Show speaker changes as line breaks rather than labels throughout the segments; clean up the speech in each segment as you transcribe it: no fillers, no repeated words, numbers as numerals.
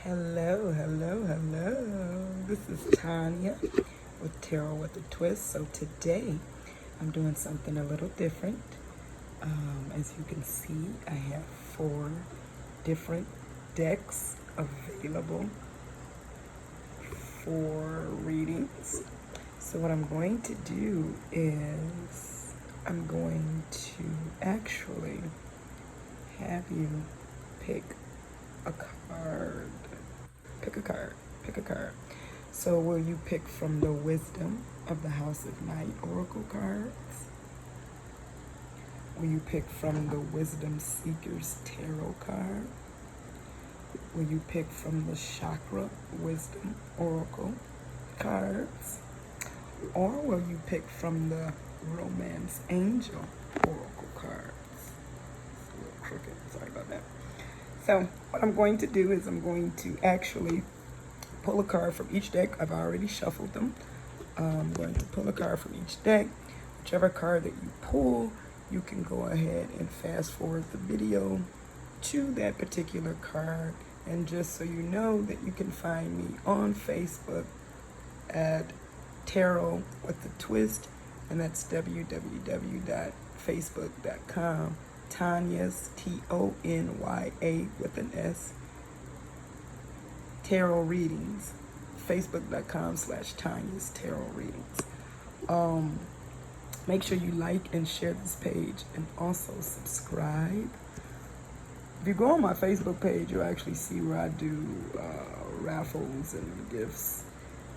Hello, hello, hello. This is Tanya with Tarot with a Twist. So today I'm doing something a little different. As you can see, I have 4 different decks available for readings. So what I'm going to do is I'm going to actually have you pick a card. Pick a card. So will you pick from the Wisdom of the House of Night Oracle cards? Will you pick from the Wisdom Seekers Tarot card? Will you pick from the Chakra Wisdom Oracle cards? Or will you pick from the Romance Angel Oracle cards? It's a little crooked, sorry about that. So what I'm going to do is I'm going to actually pull a card from each deck. I've already shuffled them. I'm going to pull a card from each deck. Whichever card that you pull, you can go ahead and fast forward the video to that particular card. And just so you know that you can find me on Facebook at Tarot with a Twist, and that's www.facebook.com. Tanya's Tanya with an S Tarot Readings. Facebook.com/Tanya's Tarot Readings. Make sure you like and share this page and also subscribe. If you go on my Facebook page, you'll actually see where I do raffles and gifts.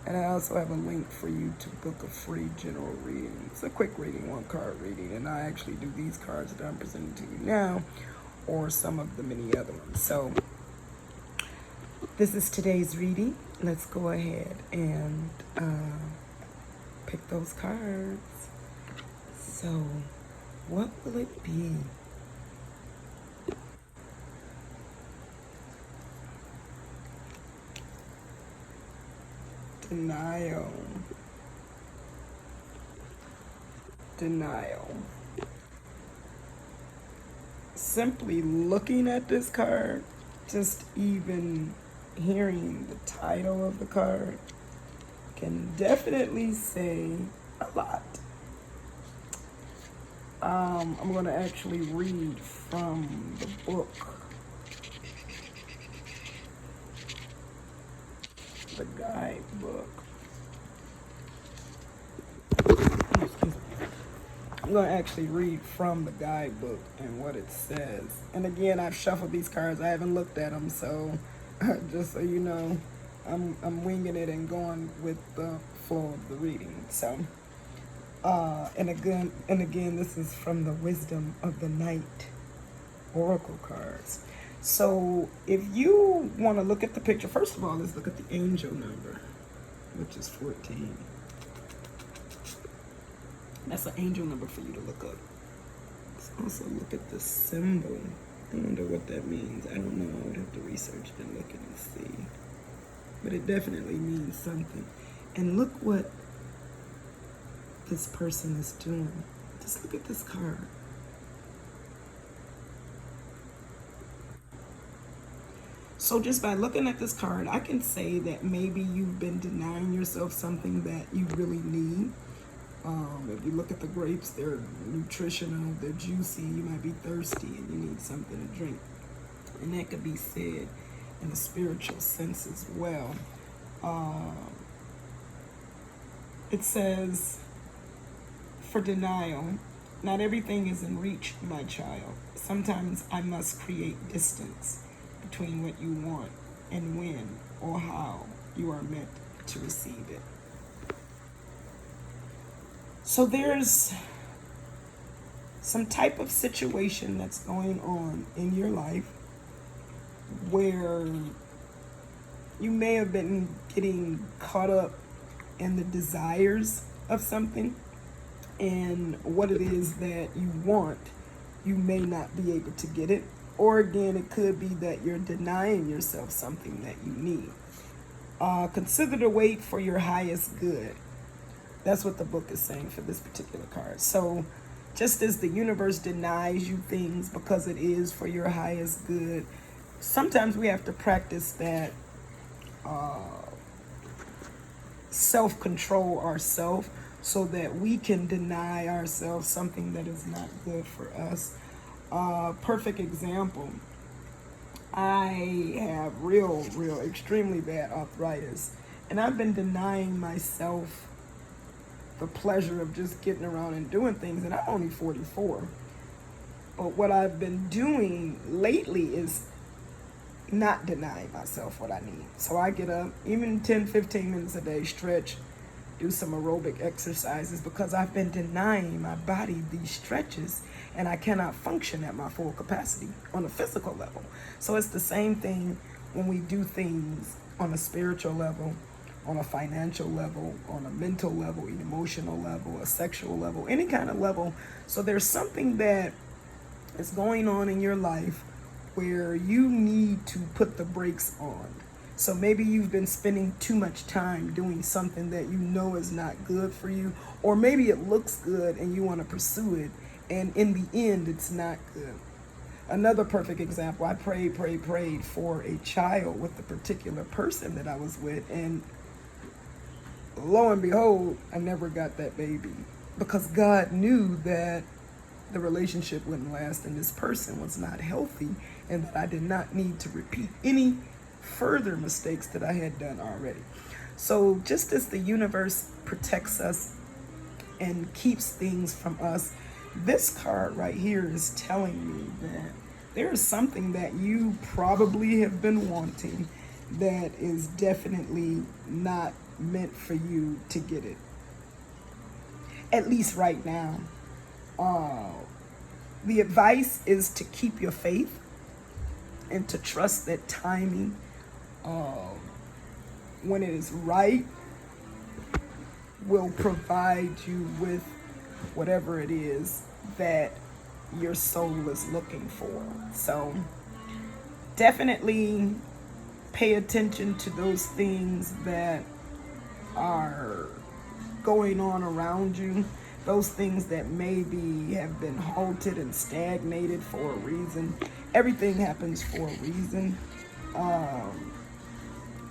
And I also have a link for you to book a free general reading. It's a quick reading, 1-card reading. And I actually do these cards that I'm presenting to you now, or some of the many other ones. So this is today's reading. Let's go ahead and pick those cards. So what will it be? Denial. Simply looking at this card, just even hearing the title of the card can definitely say a lot. I'm going to actually read from the book, the guidebook. I'm going to actually read from the guidebook and what it says. And again, I've shuffled these cards. I haven't looked at them, so just so you know, I'm winging it and going with the flow of the reading. So, and again, this is from the Wisdom of the Night Oracle cards. So if you want to look at the picture, first of all, let's look at the angel number, which is 14. That's an angel number for you to look up. Let's also look at the symbol. I wonder what that means. I don't know. I would have to research it and look at it and see. But it definitely means something. And look what this person is doing. Just look at this card. So just by looking at this card, I can say that maybe you've been denying yourself something that you really need. If you look at the grapes, they're nutritional, they're juicy, you might be thirsty and you need something to drink. And that could be said in a spiritual sense as well. It says, for denial, not everything is in reach, my child. Sometimes I must create distance between what you want and when or how you are meant to receive it. So there's some type of situation that's going on in your life where you may have been getting caught up in the desires of something, and what it is that you want, you may not be able to get it. Or again, it could be that you're denying yourself something that you need. Consider the wait for your highest good. That's what the book is saying for this particular card. So just as the universe denies you things because it is for your highest good, sometimes we have to practice that self-control ourselves so that we can deny ourselves something that is not good for us. Perfect example. I have real, extremely bad arthritis, and I've been denying myself the pleasure of just getting around and doing things, and I'm only 44. But what I've been doing lately is not denying myself what I need. So I get up, even 10, 15 minutes a day, stretch, do some aerobic exercises, because I've been denying my body these stretches, and I cannot function at my full capacity on a physical level. So it's the same thing when we do things on a spiritual level, on a financial level, on a mental level, an emotional level, a sexual level, any kind of level. So there's something that is going on in your life where you need to put the brakes on. So maybe you've been spending too much time doing something that you know is not good for you, or maybe it looks good and you want to pursue it, and in the end it's not good. Another perfect example, I prayed for a child with a particular person that I was with, and lo and behold, I never got that baby, because God knew that the relationship wouldn't last and this person was not healthy, and that I did not need to repeat any further mistakes that I had done already. So just as the universe protects us and keeps things from us, this card right here is telling me that there is something that you probably have been wanting that is definitely not meant for you to get it, at least right now. The advice is to keep your faith and to trust that timing, when it is right, will provide you with whatever it is that your soul is looking for. So definitely pay attention to those things that are going on around you, those things that maybe have been halted and stagnated for a reason. Everything happens for a reason.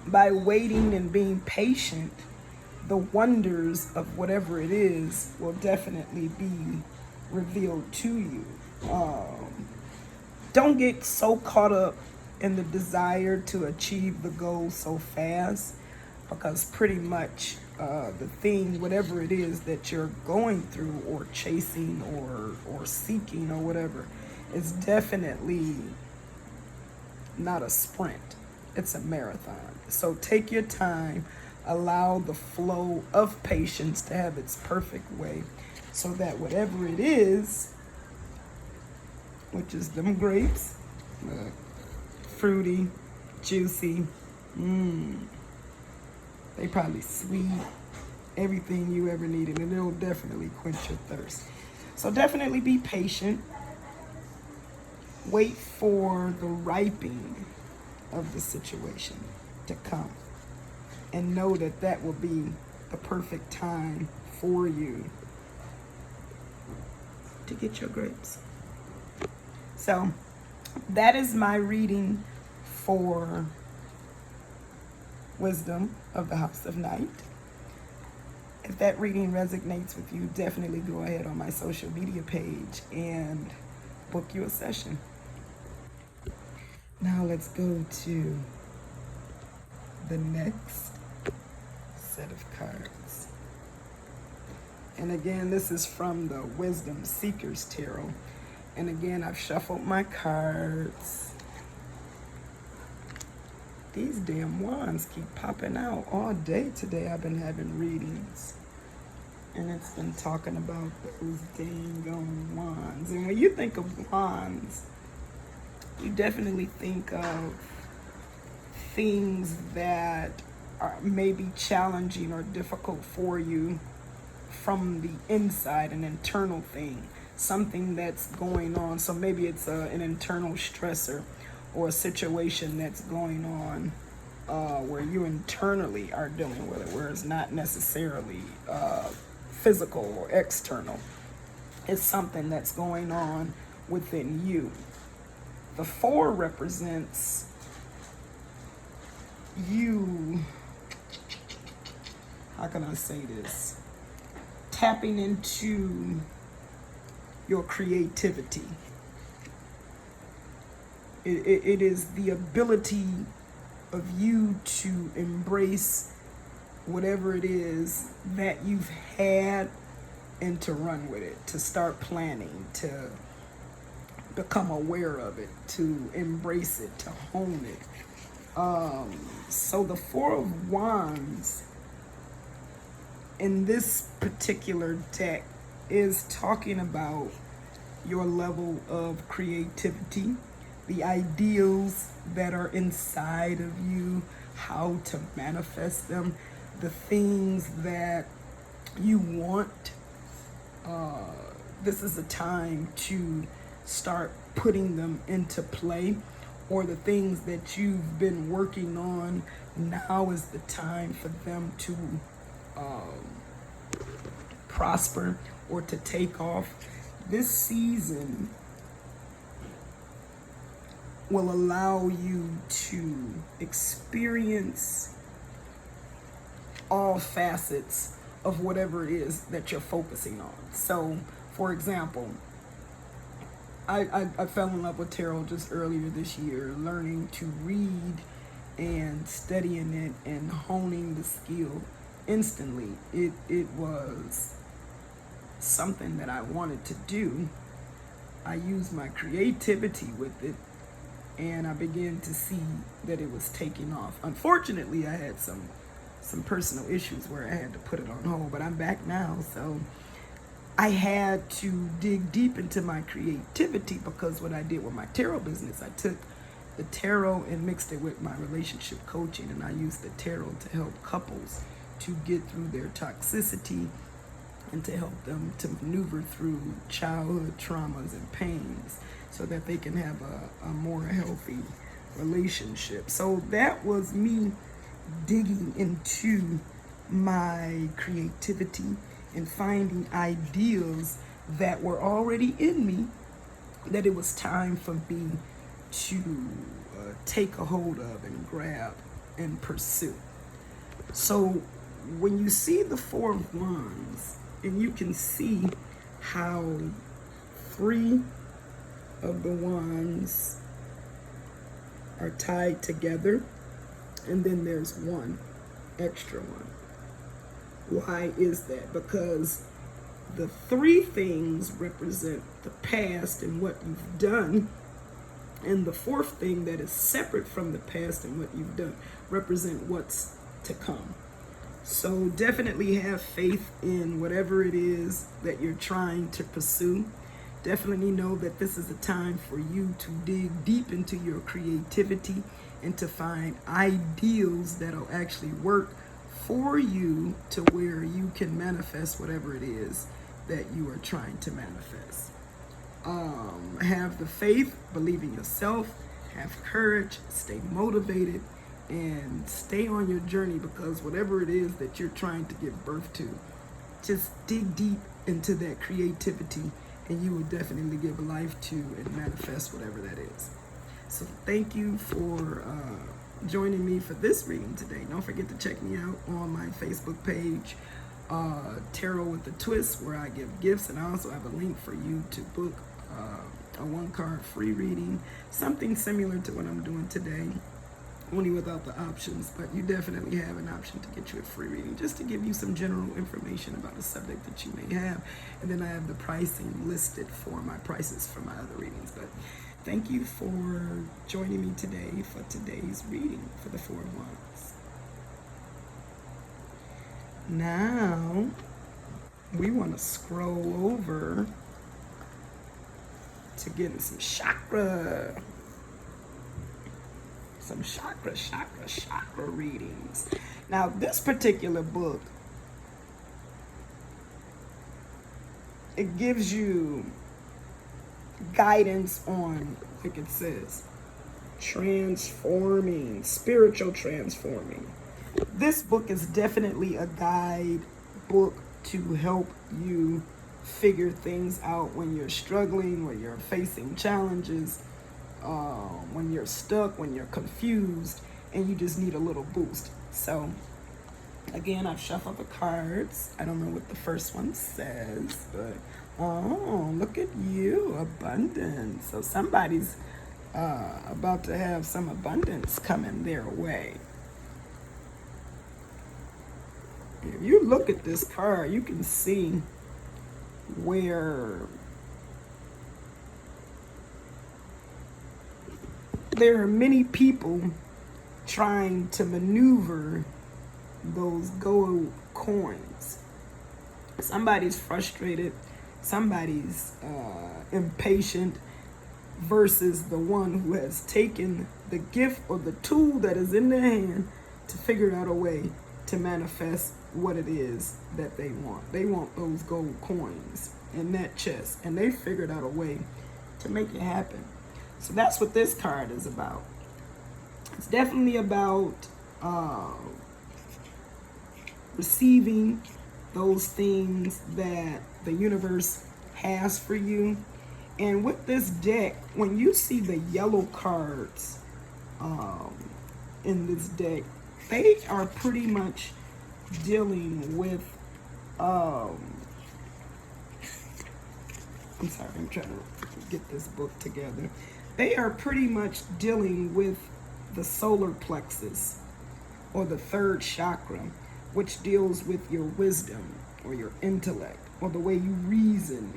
By waiting and being patient, the wonders of whatever it is will definitely be revealed to you. Don't get so caught up in the desire to achieve the goal so fast, because pretty much the thing, whatever it is that you're going through or chasing or seeking or whatever, is definitely not a sprint. It's a marathon. So take your time, allow the flow of patience to have its perfect way, so that whatever it is, which is them grapes, fruity, juicy, they probably sweet, everything you ever needed, and it'll definitely quench your thirst. So definitely be patient. Wait for the ripening of the situation to come, and know that that will be the perfect time for you to get your grapes. So that is my reading for Wisdom of the House of Night. If that reading resonates with you, definitely go ahead on my social media page and book you a session. Now let's go to the next set of cards. And again, this is from the Wisdom Seekers Tarot. And again, I've shuffled my cards. These damn wands keep popping out all day today. I've been having readings, and it's been talking about those dang wands. And when you think of wands, you definitely think of things that are maybe challenging or difficult for you from the inside, an internal thing, something that's going on. So maybe it's an internal stressor or a situation that's going on where you internally are dealing with it, where it's not necessarily physical or external. It's something that's going on within you. The 4 represents you how can I say this? Tapping into your creativity. It is the ability of you to embrace whatever it is that you've had and to run with it, to start planning, to become aware of it, to embrace it, to hone it. So the Four of Wands in this particular deck is talking about your level of creativity, the ideals that are inside of you, how to manifest them, the things that you want. This is a time to start putting them into play, or the things that you've been working on. Now is the time for them to prosper or to take off. This season will allow you to experience all facets of whatever it is that you're focusing on. So, for example, I fell in love with tarot just earlier this year, learning to read and studying it and honing the skill instantly. It was something that I wanted to do. I used my creativity with it, and I began to see that it was taking off. Unfortunately, I had some personal issues where I had to put it on hold, but I'm back now. So I had to dig deep into my creativity, because what I did with my tarot business, I took the tarot and mixed it with my relationship coaching, and I used the tarot to help couples to get through their toxicity and to help them to maneuver through childhood traumas and pains so that they can have a more healthy relationship. So that was me digging into my creativity and finding ideals that were already in me, that it was time for me to take a hold of and grab and pursue. So when you see the Four of Wands, and you can see how 3 of the wands are tied together, and then there's one extra one. Why is that? Because the 3 things represent the past and what you've done, and the 4th thing that is separate from the past and what you've done represent what's to come. So definitely have faith in whatever it is that you're trying to pursue. Definitely know that this is a time for you to dig deep into your creativity and to find ideals that'll actually work for you, to where you can manifest whatever it is that you are trying to manifest. Have the faith, believe in yourself, have courage, stay motivated, and stay on your journey, because whatever it is that you're trying to give birth to, just dig deep into that creativity, and you will definitely give life to and manifest whatever that is. So thank you for joining me for this reading today. Don't forget to check me out on my Facebook page, Tarot with a Twist, where I give gifts, and I also have a link for you to book a 1-card free reading, something similar to what I'm doing today, only without the options, but you definitely have an option to get you a free reading, just to give you some general information about a subject that you may have. And then I have the pricing listed for my prices for my other readings. But thank you for joining me today for today's reading for the Four of Wands. Now we want to scroll over to getting some chakra readings. Now, this particular book, it gives you guidance on, like it says, spiritual transforming. This book is definitely a guide book to help you figure things out when you're struggling, when you're facing challenges, when you're stuck, when you're confused, and you just need a little boost. So Again, I've shuffled the cards. I don't know what the first one says, but oh, look at you, abundance. So somebody's about to have some abundance coming their way. If you look at this card, you can see where there are many people trying to maneuver those gold coins. Somebody's frustrated, somebody's impatient versus the one who has taken the gift or the tool that is in their hand to figure out a way to manifest what it is that they want. They want those gold coins in that chest, and they figured out a way to make it happen. So that's what this card is about. It's definitely about receiving those things that the universe has for you. And with this deck, when you see the yellow cards in this deck, they are pretty much dealing with I'm sorry, I'm trying to get this book together. They are pretty much dealing with the solar plexus or the third chakra, which deals with your wisdom or your intellect or the way you reason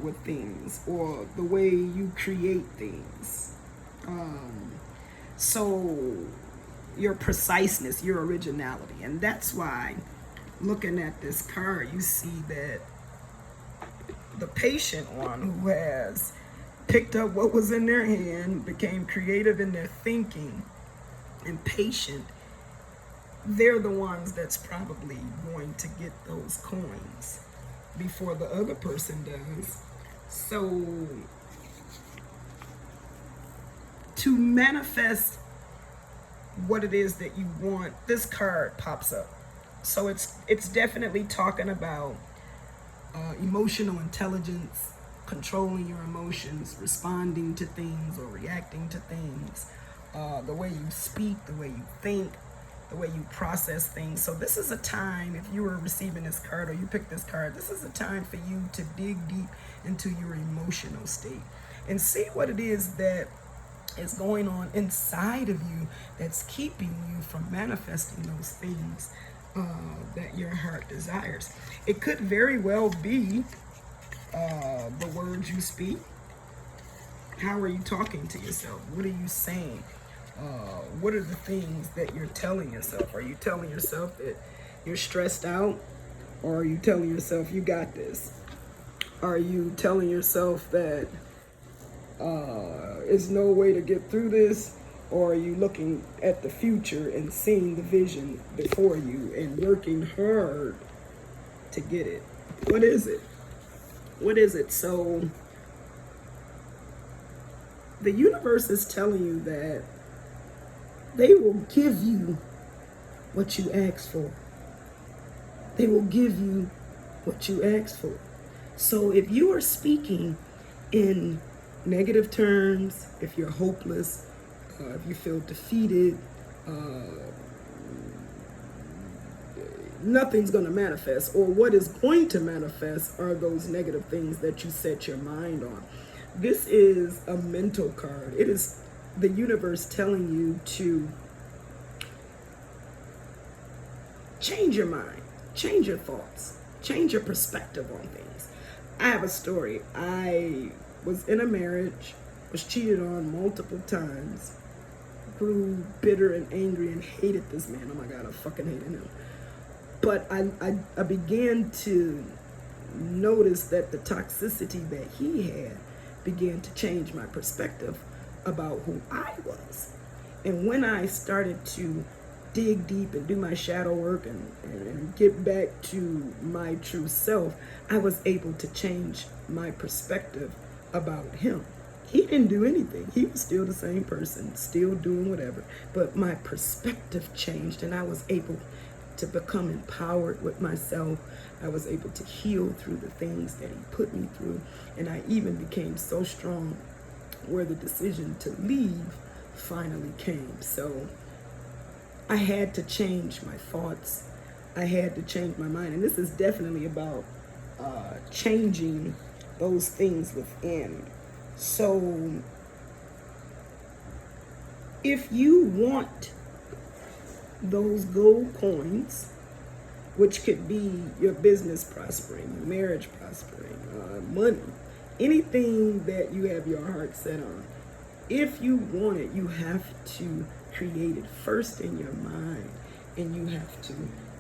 with things or the way you create things. So your preciseness, your originality. And that's why looking at this card, you see that the patient one who has picked up what was in their hand, became creative in their thinking, and patient, they're the ones that's probably going to get those coins before the other person does. So to manifest what it is that you want, this card pops up. So it's definitely talking about emotional intelligence, controlling your emotions, responding to things or reacting to things, the way you speak, the way you think, the way you process things. So this is a time, if you were receiving this card or you picked this card, this is a time for you to dig deep into your emotional state and see what it is that is going on inside of you that's keeping you from manifesting those things that your heart desires. It could very well be the words you speak. How are you talking to yourself? What are you saying? What are the things that you're telling yourself? Are you telling yourself that you're stressed out? Or are you telling yourself you got this? Are you telling yourself that there's no way to get through this? Or are you looking at the future and seeing the vision before you and working hard to get it? What is it? What is it? So the universe is telling you that they will give you what you ask for. They will give you what you ask for. So if you are speaking in negative terms, if you're hopeless, if you feel defeated, nothing's going to manifest. Or what is going to manifest are those negative things that you set your mind on. This is a mental card. It is the universe telling you to change your mind, change your thoughts, change your perspective on things. I have a story. I was in a marriage, was cheated on multiple times, grew bitter and angry and hated this man. Oh my God, I fucking hated him. But I began to notice that the toxicity that he had began to change my perspective about who I was. And when I started to dig deep and do my shadow work and get back to my true self, I was able to change my perspective about him. He didn't do anything. He was still the same person, still doing whatever. But my perspective changed and I was able to become empowered with myself. I was able to heal through the things that he put me through. And I even became so strong where the decision to leave finally came. So I had to change my thoughts. I had to change my mind. And this is definitely about changing those things within. So if you want those gold coins, which could be your business prospering, your marriage prospering, money, anything that you have your heart set on, if you want it, you have to create it first in your mind, and you have to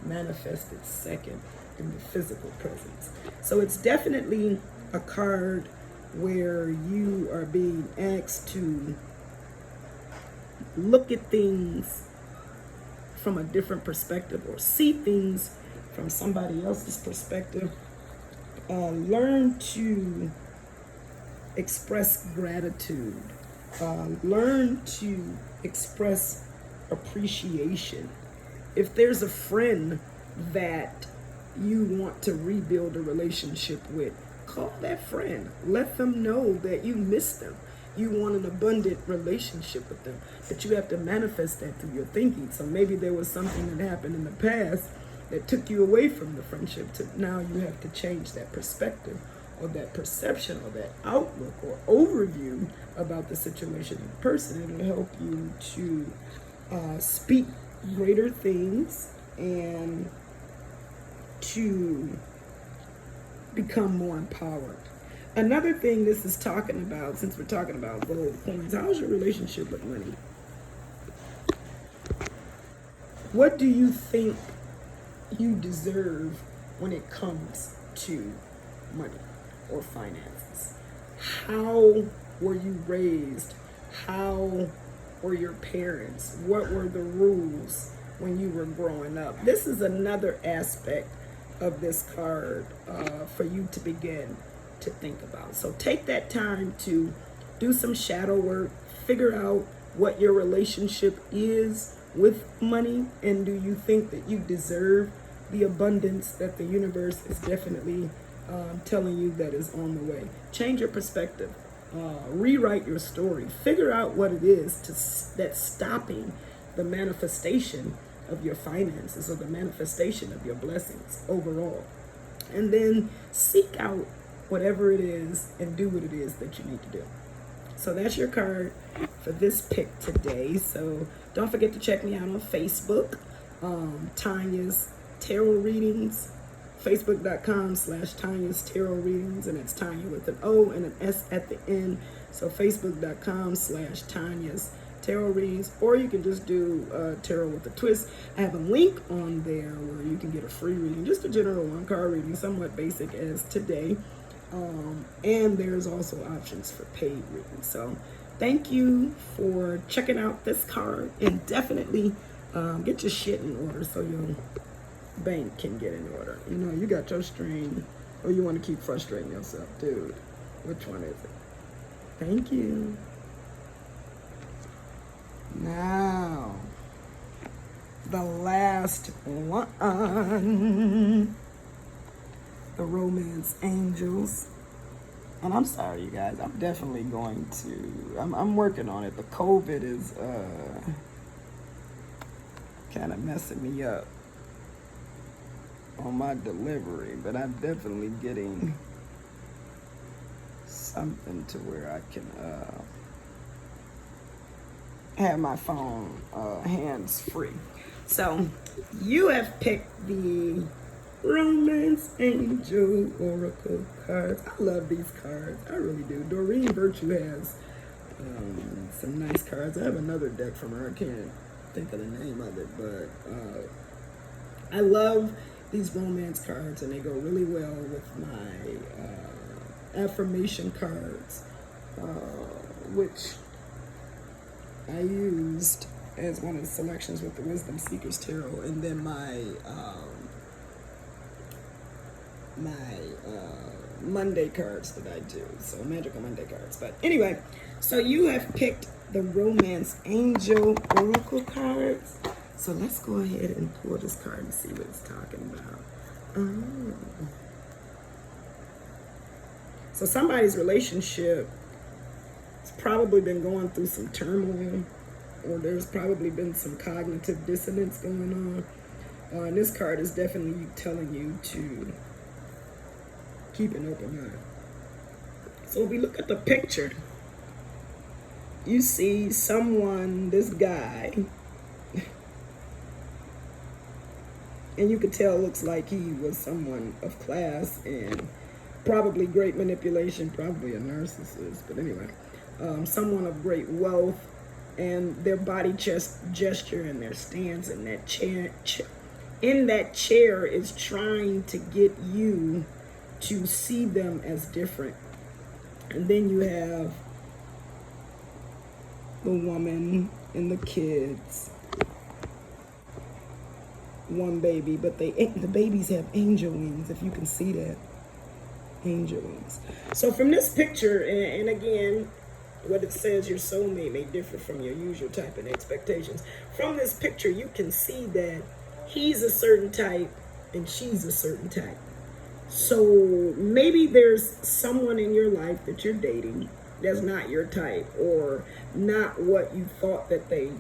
manifest it second in the physical presence. So it's definitely a card where you are being asked to look at things from a different perspective, or see things from somebody else's perspective. Learn to express gratitude. Learn to express appreciation. If there's a friend that you want to rebuild a relationship with, call that friend. Let them know that you miss them. You want an abundant relationship with them, but you have to manifest that through your thinking. So maybe there was something that happened in the past that took you away from the friendship, to now you have to change that perspective, or that perception, or that outlook or overview about the situation and person. It will help you to speak greater things and to become more empowered. Another thing this is talking about, since we're talking about gold coins, how's your relationship with money? What do you think you deserve when it comes to money or finances? How were you raised? How were your parents? What were the rules when you were growing up? This is another aspect of this card for you to begin to think about. So take that time to do some shadow work, figure out what your relationship is with money, and do you think that you deserve the abundance that the universe is definitely telling you that is on the way. Change your perspective. Rewrite your story. Figure out what it is that's stopping the manifestation of your finances, or the manifestation of your blessings overall. And then seek out whatever it is and do what it is that you need to do. So that's your card for this pick today. So don't forget to check me out on Facebook, Tanya's Tarot Readings, facebook.com/Tanya's Tarot Readings, and it's Tanya with an O and an S at the end. So facebook.com/Tanya's Tarot Readings, or you can just do tarot with a twist. I have a link on there where you can get a free reading, just a general one card reading, somewhat basic as today. And there's also options for paid reading. So thank you for checking out this card, and definitely get your shit in order so your bank can get in order. You know, you got your stream, or you want to keep frustrating yourself, dude. Which one is it? Thank you. Now, the last one, the Romance Angels. And I'm sorry, you guys, I'm definitely going to, I'm working on it. The COVID is kind of messing me up on my delivery, but I'm definitely getting something to where I can have my phone hands free. So you have picked the Romance Angel Oracle cards. I love these cards. I really do. Doreen Virtue has some nice cards. I have another deck from her. I can't think of the name of it, but I love these romance cards, and they go really well with my affirmation cards, which I used as one of the selections with the Wisdom Seekers Tarot, and then my Monday cards that I do, so Magical Monday cards. But anyway, so you have picked the Romance Angel Oracle cards. So let's go ahead and pull this card and see what it's talking about. So somebody's relationship has probably been going through some turmoil, or there's probably been some cognitive dissonance going on. And this card is definitely telling you to keep an open mind. So if we look at the picture, you see someone, this guy, and you could tell looks like he was someone of class and probably great manipulation, probably a narcissist, but anyway, someone of great wealth, and their body gesture and their stance in that chair is trying to get you to see them as different. And then you have the woman and the kids, one baby, but the babies have angel wings, if you can see that. Angel wings. So from this picture, and again, what it says, your soulmate may differ from your usual type and expectations. From this picture, you can see that he's a certain type and she's a certain type. So maybe there's someone in your life that you're dating that's not your type, or not what you thought that they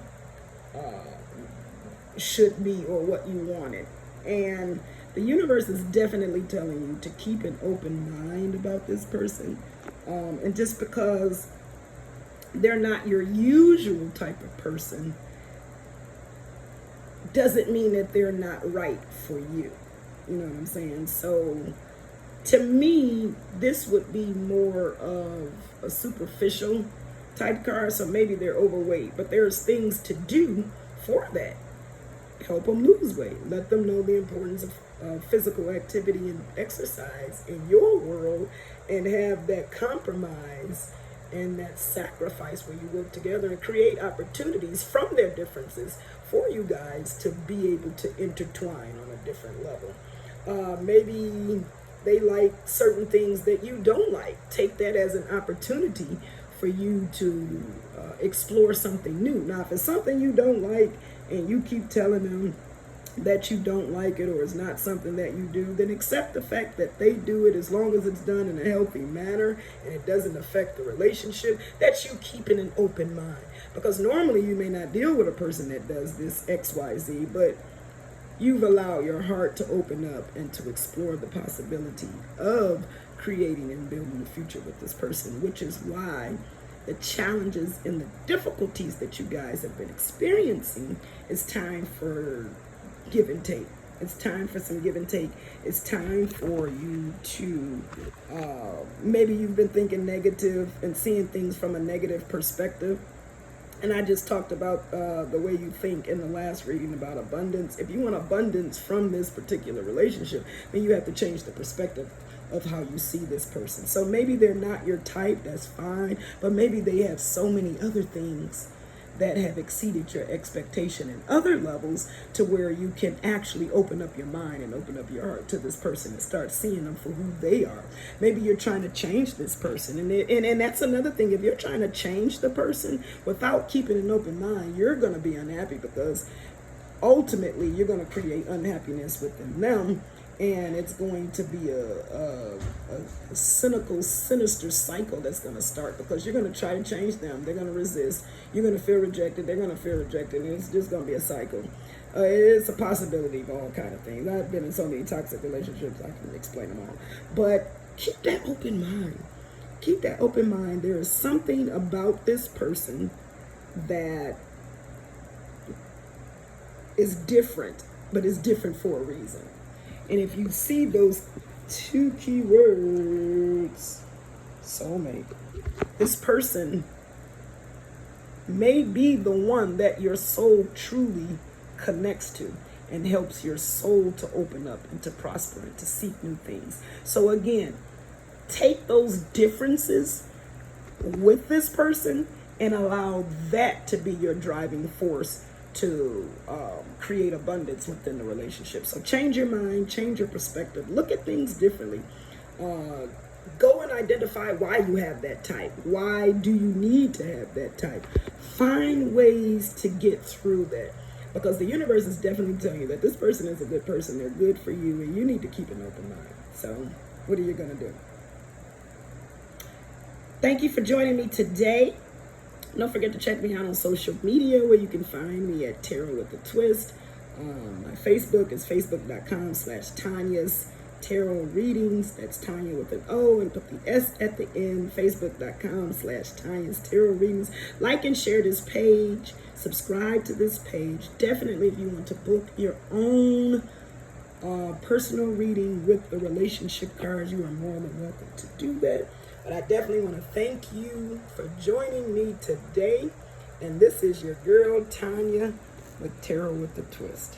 should be, or what you wanted. And the universe is definitely telling you to keep an open mind about this person. And just because they're not your usual type of person doesn't mean that they're not right for you. You know what I'm saying? So to me, this would be more of a superficial type card. So maybe they're overweight, but there's things to do for that. Help them lose weight. Let them know the importance of physical activity and exercise in your world, and have that compromise and that sacrifice where you work together and create opportunities from their differences for you guys to be able to intertwine on a different level. Maybe they like certain things that you don't like. Take that as an opportunity for you to explore something new. Now, if it's something you don't like and you keep telling them that you don't like it, or it's not something that you do, then accept the fact that they do it, as long as it's done in a healthy manner and it doesn't affect the relationship, that you keep an open mind. Because normally you may not deal with a person that does this XYZ, but you've allowed your heart to open up and to explore the possibility of creating and building a future with this person, which is why the challenges and the difficulties that you guys have been experiencing, it's time for give and take. It's time for some give and take. It's time for you to, maybe you've been thinking negative and seeing things from a negative perspective. And I just talked about the way you think in the last reading about abundance. If you want abundance from this particular relationship, then you have to change the perspective of how you see this person. So maybe they're not your type, that's fine, but maybe they have so many other things that have exceeded your expectation in other levels, to where you can actually open up your mind and open up your heart to this person and start seeing them for who they are. Maybe you're trying to change this person, and that's another thing. If you're trying to change the person without keeping an open mind, you're going to be unhappy, because ultimately you're going to create unhappiness within them. And it's going to be a cynical, sinister cycle that's going to start, because you're going to try to change them. They're going to resist. You're going to feel rejected. They're going to feel rejected. And it's just going to be a cycle. It's a possibility of all kind of things. I've been in so many toxic relationships, I can explain them all. But keep that open mind. Keep that open mind. There is something about this person that is different, but is different for a reason. And if you see those two key words, soulmate, this person may be the one that your soul truly connects to and helps your soul to open up and to prosper and to seek new things. So again, take those differences with this person and allow that to be your driving force to create abundance within the relationship. So change your mind, change your perspective, look at things differently. Go and identify why you have that type. Why do you need to have that type? Find ways to get through that, because the universe is definitely telling you that this person is a good person. They're good for you, and you need to keep an open mind. So what are you going to do? Thank you for joining me today. Don't forget to check me out on social media, where you can find me at Tarot with a Twist.
My Facebook is facebook.com/Tanya's Tarot Readings. That's Tanya with an O and put the S at the end. Facebook.com/Tanya's Tarot Readings. Like and share this page. Subscribe to this page. Definitely, if you want to book your own personal reading with the relationship cards, you are more than welcome to do that. But I definitely want to thank you for joining me today. And this is your girl, Tanya, with Tarot with a Twist.